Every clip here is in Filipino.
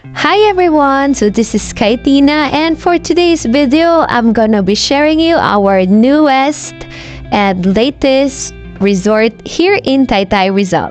Hi everyone, so this is Kaitina, and for today's video, I'm gonna be sharing you our newest and latest resort here in Taytay, Rizal.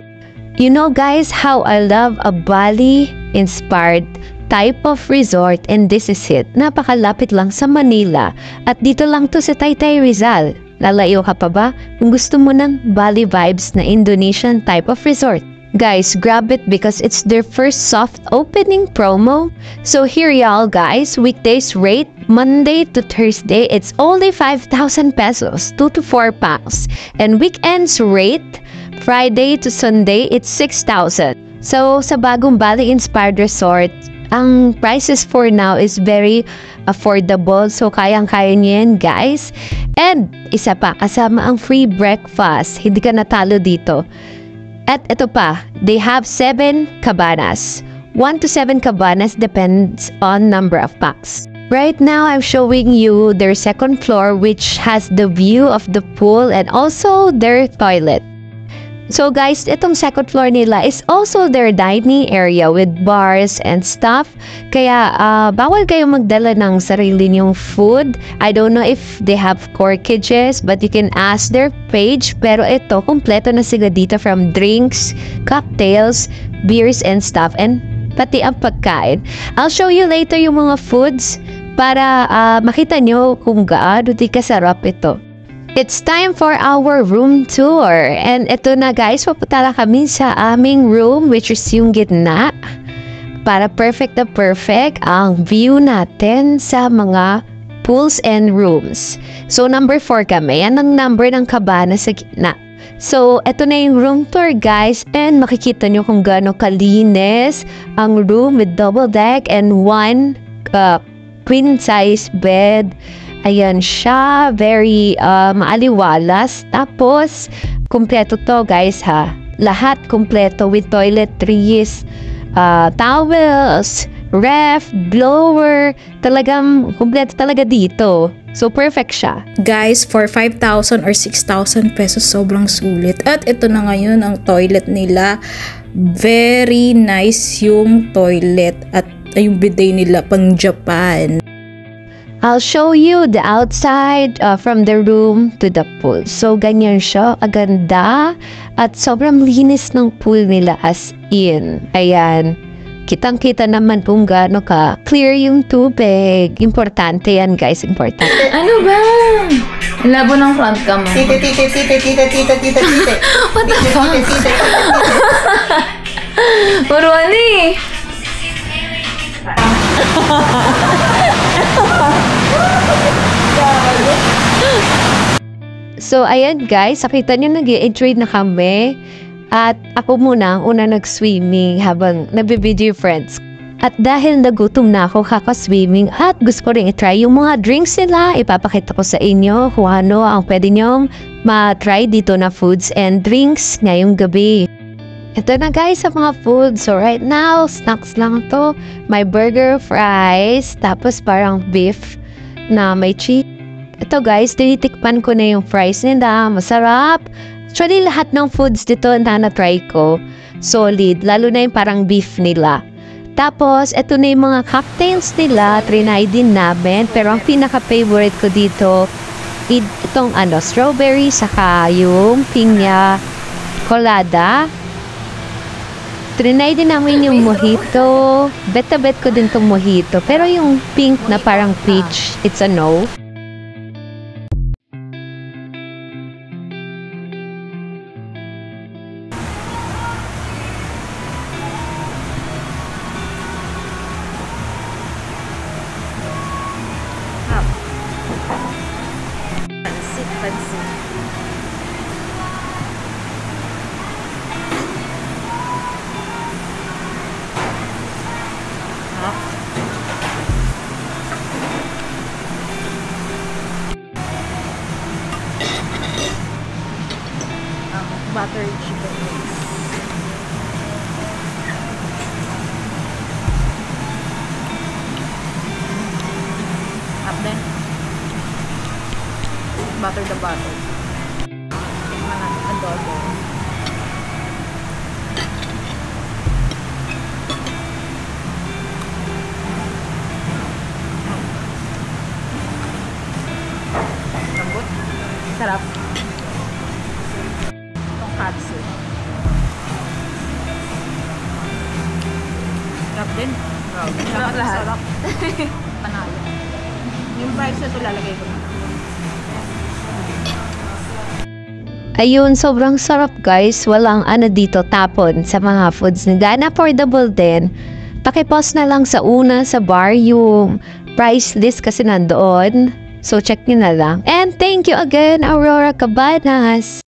You know guys how I love a Bali-inspired type of resort, and this is it. Napakalapit lang sa Manila at dito lang to sa Taytay, Rizal. Lalayo ka pa ba kung gusto mo ng Bali vibes na Indonesian type of resort? Guys, grab it because it's their first soft opening promo. So here y'all guys, weekdays rate Monday to Thursday, it's only 5,000 pesos, 2 to 4 pounds. And weekends rate Friday to Sunday, it's 6,000. So sa bagong Bali-inspired resort, ang prices for now is very affordable. So kayang-kaya niyo yan guys. And isa pa, kasama ang free breakfast. Hindi ka natalo dito. At ito pa, they have 7 cabanas. 1 to 7 cabanas depends on number of packs. Right now, I'm showing you their second floor which has the view of the pool and also their toilet. So guys, itong second floor nila is also their dining area with bars and stuff. Kaya bawal kayo magdala ng sarili niyong food. I don't know if they have corkages, but you can ask their page. Pero ito, kompleto na sila dito from drinks, cocktails, beers and stuff, and pati ang pagkain. I'll show you later yung mga foods para makita nyo kung gaano di kasarap ito. It's time for our room tour. And ito na guys, papunta na kami sa aming room which is yung gitna. Para perfect na perfect ang view natin sa mga pools and rooms. So number 4 kami. Yan ang number ng cabana sa gitna. So ito na yung room tour guys. And makikita nyo kung gaano kalinis ang room with double deck and 1 queen size bed. Ayan siya, very maaliwalas. Tapos, kumpleto to guys ha. Lahat kumpleto with toiletries, towels, ref, blower. Talagang kumpleto talaga dito. So, perfect siya. Guys, for 5,000 or 6,000 pesos, sobrang sulit. At ito na ngayon ang toilet nila. Very nice yung toilet. At yung bidet nila pang Japan. I'll show you the outside from the room to the pool. So, ganyan siya. Aganda. At sobrang linis ng pool nila as in. Ayan. Kitang-kita naman kung gaano ka clear yung tubig. Importante yan, guys. Importante. Ano ba? Labo ng front cam mo. Tite. What the fuck? Puro ano eh. So, ayan guys, nakita nyo nag-i-enjoy na kami. At ako muna ang una nag-swimming habang nabibideo friends. At dahil nagutom na ako kaka-swimming at gusto ko rin i-try yung mga drinks nila, ipapakita ko sa inyo kung ano ang pwede nyong ma-try dito na foods and drinks ngayong gabi. Ito na guys sa mga food. So right now, snacks lang to. May burger, fries, tapos parang beef na may cheese. Ito guys, tinitikpan ko na yung fries nila. Masarap. Actually, lahat ng foods dito na na-try ko, solid. Lalo na yung parang beef nila. Tapos, ito na yung mga cocktails nila. Trinay din namin. Pero ang pinaka-favorite ko dito, itong strawberry, saka yung piña colada. Trinay din namin yung mojito. Bet ko din tong mojito. Pero yung pink na parang peach, it's a no. Pansit. Butter chicken wings. Up then. Butter the butter. Adobo. Sarap din. Sarap lahat. Sarap. Panalo. Yung price na ito lalagay ko na. Ayun, sobrang sarap guys. Walang ano dito tapon sa mga foods nila. And affordable din. Pakipost na lang sa una sa bar yung price list kasi nandoon. So check nyo na lang. And thank you again, Aurora Cabanas.